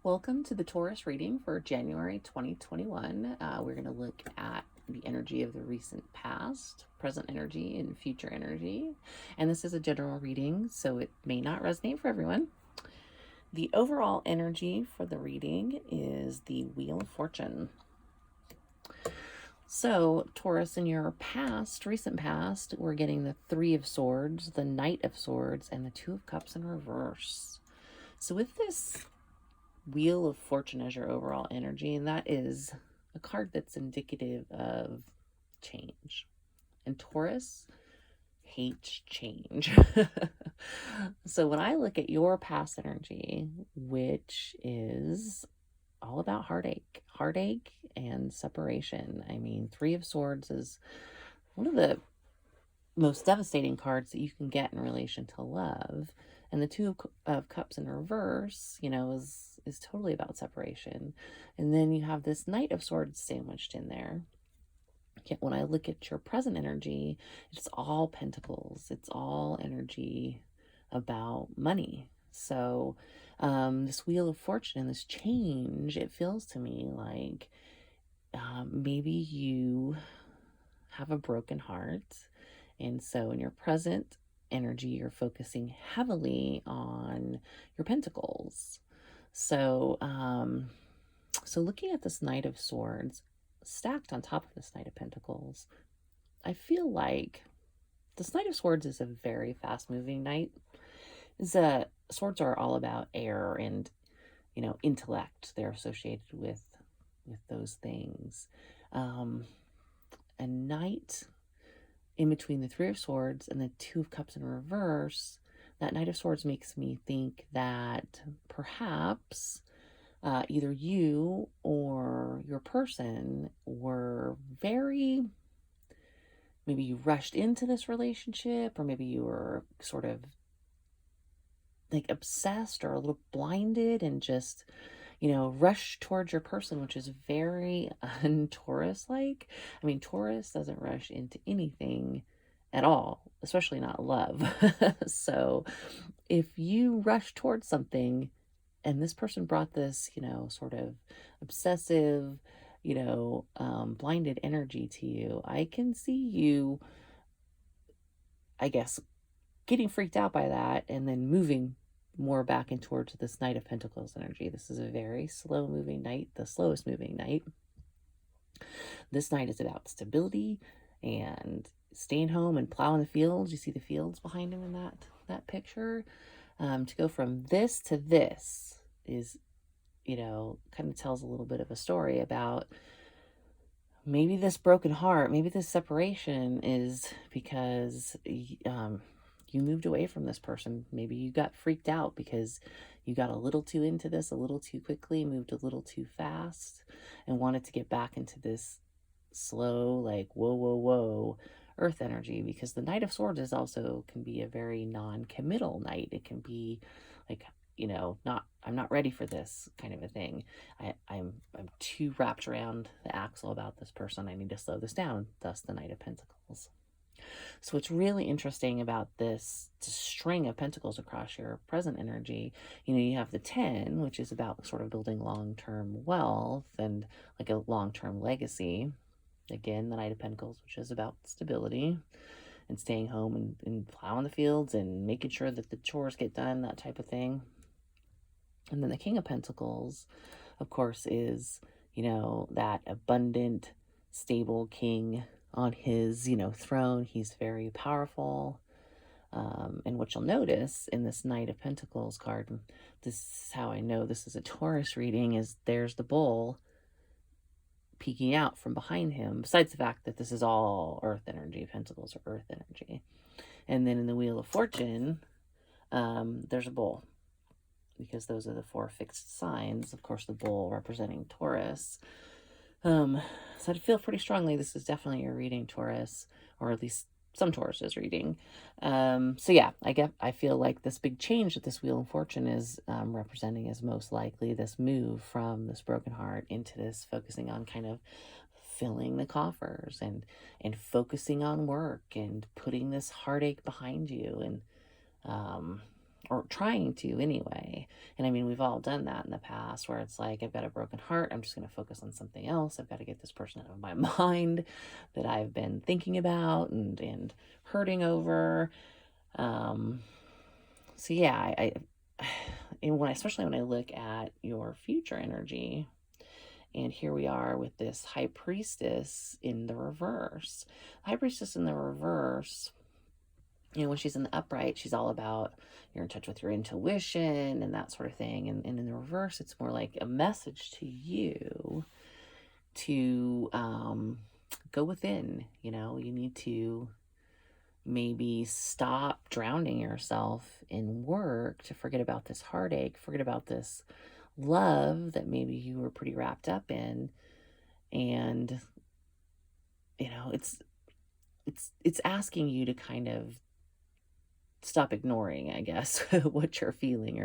Welcome to the Taurus reading for January 2021. We're going to look at the energy of the recent past, present energy, and future energy. And this is a general reading, so it may not resonate for everyone. The overall energy for the reading is the Wheel of Fortune. So, Taurus, in your past, recent past, we're getting the Three of Swords, the Knight of Swords, and the Two of Cups in reverse. So, with this Wheel of Fortune as your overall energy, and that is a card that's indicative of change. And Taurus hates change. So when I look at your past energy, which is all about heartache and separation. I mean, Three of Swords is one of the most devastating cards that you can get in relation to love. And the Two of Cups in reverse, is totally about separation. And then you have this Knight of Swords sandwiched in there. Yet when I look at your present energy, it's all pentacles. It's all energy about money. So this Wheel of Fortune and this change, it feels to me like maybe you have a broken heart. And so in your present energy, you're focusing heavily on your pentacles. So, so looking at this Knight of Swords stacked on top of this Knight of Pentacles, I feel like this Knight of Swords is a very fast-moving knight. Swords are all about air and, intellect. They're associated with those things. A knight in between the Three of Swords and the Two of Cups in reverse, that Knight of Swords makes me think that perhaps either you or your person were maybe you rushed into this relationship, or maybe you were sort of like obsessed or a little blinded and just, rush towards your person, which is very un-Taurus like. I mean, Taurus doesn't rush into anything at all, especially not love. So if you rush towards something and this person brought this, sort of obsessive, blinded energy to you, I can see you, I guess, getting freaked out by that and then moving more back in towards this Knight of Pentacles energy. This is a very slow moving knight, the slowest moving knight. This knight is about stability and staying home and plowing the fields. You see the fields behind him in that picture. To go from this to this is, kind of tells a little bit of a story about maybe this broken heart, maybe this separation is because you moved away from this person. Maybe you got freaked out because you got a little too into this a little too quickly, moved a little too fast, and wanted to get back into this slow, like, whoa, whoa, whoa, earth energy. Because the Knight of Swords is also can be a very non-committal knight. It can be like, I'm not ready for this kind of a thing. I'm too wrapped around the axle about this person. I need to slow this down. Thus the Knight of Pentacles. So what's really interesting about this string of pentacles across your present energy, you have the 10, which is about sort of building long-term wealth and like a long-term legacy. Again, the Knight of Pentacles, which is about stability and staying home and plowing the fields and making sure that the chores get done, that type of thing. And then the King of Pentacles, of course, is, that abundant, stable king on his, throne. He's very powerful. And what you'll notice in this Knight of Pentacles card, and this is how I know this is a Taurus reading, is there's the bull peeking out from behind him, besides the fact that this is all earth energy. Pentacles are earth energy. And then in the Wheel of Fortune, there's a bull, because those are the four fixed signs. Of course, the bull representing Taurus. So I feel pretty strongly this is definitely your reading, Taurus, or at least some Taurus is reading. So yeah, I feel like this big change that this Wheel of Fortune is representing is most likely this move from this broken heart into this focusing on kind of filling the coffers and focusing on work and putting this heartache behind you and or trying to anyway. And I mean, we've all done that in the past where it's like, I've got a broken heart. I'm just going to focus on something else. I've got to get this person out of my mind that I've been thinking about and hurting over. So yeah, and especially when I look at your future energy, and here we are with this high priestess in the reverse. High priestess in the reverse, when she's in the upright, she's all about you're in touch with your intuition and that sort of thing. And in the reverse, it's more like a message to you to go within. You need to maybe stop drowning yourself in work to forget about this heartache, forget about this love that maybe you were pretty wrapped up in. And, it's asking you to kind of stop ignoring, I guess, what you're feeling,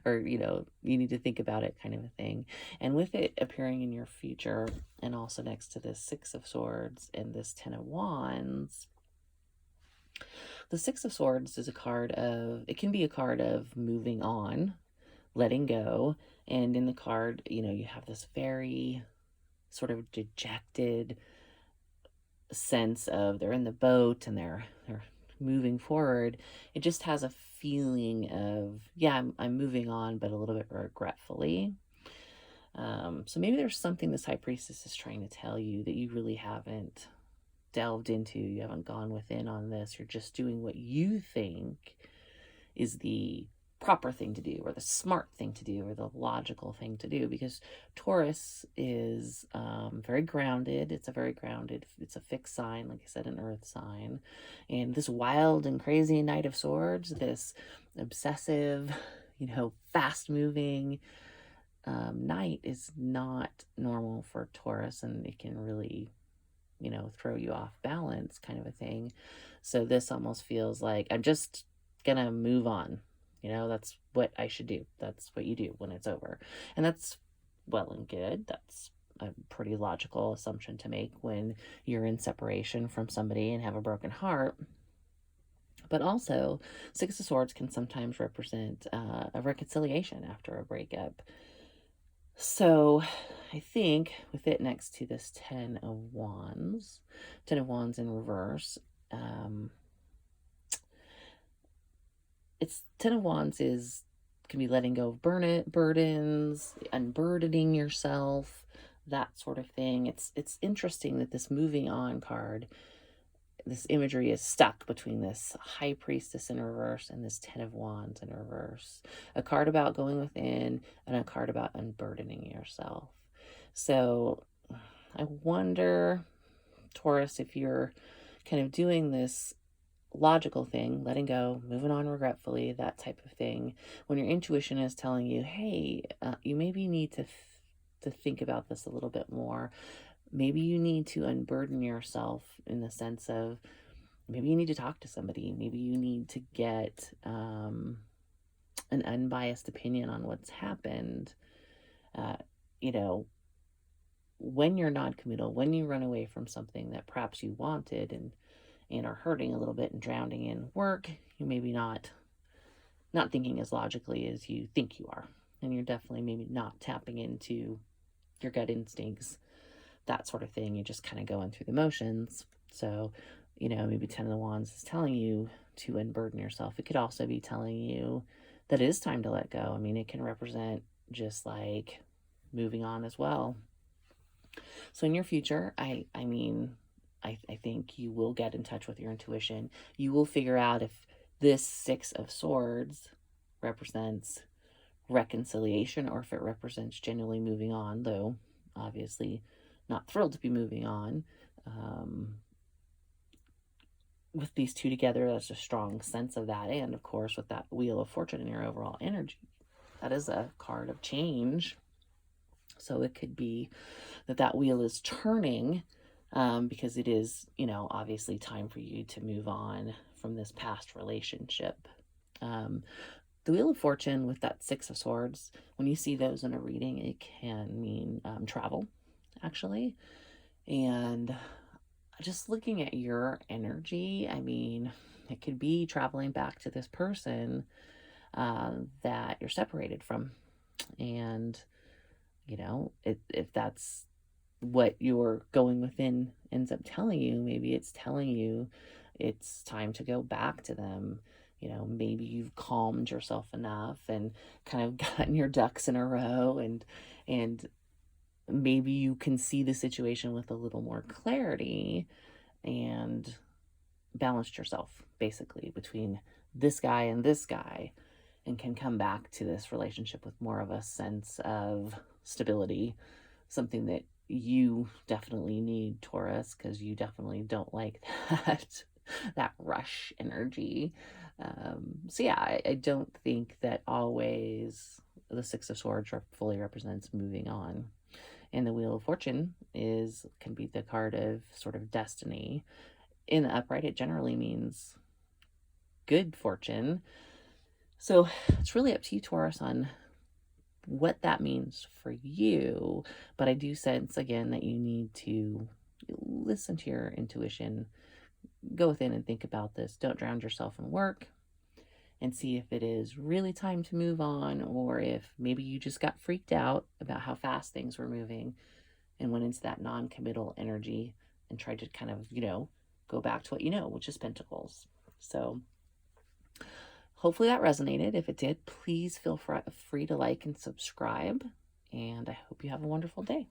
or you need to think about it, kind of a thing. And with it appearing in your future, and also next to this Six of Swords and this Ten of Wands, the Six of Swords is it can be a card of moving on, letting go. And in the card, you have this very sort of dejected sense of they're in the boat and they're moving forward. It just has a feeling of, yeah, I'm moving on, but a little bit regretfully. So maybe there's something this high priestess is trying to tell you that you really haven't delved into. You haven't gone within on this. You're just doing what you think is the proper thing to do, or the smart thing to do, or the logical thing to do, because Taurus is very grounded. It's a fixed sign, like I said, an earth sign. And this wild and crazy Knight of Swords, this obsessive, fast moving knight, is not normal for Taurus, and it can really throw you off balance, kind of a thing. So this almost feels like I'm just gonna move on. That's what I should do. That's what you do when it's over. And that's well and good. That's a pretty logical assumption to make when you're in separation from somebody and have a broken heart. But also, Six of Swords can sometimes represent a reconciliation after a breakup. So I think with it next to this Ten of Wands in reverse, it's Ten of Wands can be letting go of burdens, unburdening yourself, that sort of thing. It's interesting that this moving on card, this imagery is stuck between this high priestess in reverse and this Ten of Wands in reverse. A card about going within and a card about unburdening yourself. So I wonder, Taurus, if you're kind of doing this logical thing, letting go, moving on regretfully, that type of thing, when your intuition is telling you, hey, you maybe need to think about this a little bit more. Maybe you need to unburden yourself in the sense of maybe you need to talk to somebody. Maybe you need to get an unbiased opinion on what's happened. When you're non-committal, when you run away from something that perhaps you wanted and are hurting a little bit and drowning in work, you maybe not thinking as logically as you think you are. And you're definitely maybe not tapping into your gut instincts, that sort of thing. You're just kind of going through the motions. So, maybe Ten of Wands is telling you to unburden yourself. It could also be telling you that it is time to let go. I mean, it can represent just like moving on as well. So in your future, I think you will get in touch with your intuition. You will figure out if this Six of Swords represents reconciliation or if it represents genuinely moving on, though obviously not thrilled to be moving on. With these two together, that's a strong sense of that. And of course, with that Wheel of Fortune in your overall energy, that is a card of change. So it could be that wheel is turning because it is, obviously time for you to move on from this past relationship. The Wheel of Fortune with that Six of Swords, when you see those in a reading, it can mean travel, actually. And just looking at your energy, I mean, it could be traveling back to this person that you're separated from. And, if that's what your going within ends up telling you, maybe it's telling you it's time to go back to them. Maybe you've calmed yourself enough and kind of gotten your ducks in a row, and maybe you can see the situation with a little more clarity and balanced yourself basically between this guy and this guy, and can come back to this relationship with more of a sense of stability, something that you definitely need, Taurus, because you definitely don't like that rush energy. So yeah, I don't think that always the Six of Swords fully represents moving on. And the Wheel of Fortune can be the card of sort of destiny. In the upright, it generally means good fortune. So it's really up to you, Taurus, on what that means for you. But I do sense, again, that you need to listen to your intuition, go within and think about this. Don't drown yourself in work, and see if it is really time to move on, or if maybe you just got freaked out about how fast things were moving and went into that non-committal energy and tried to kind of, go back to what you know, which is Pentacles. So hopefully that resonated. If it did, please feel free to like and subscribe. And I hope you have a wonderful day.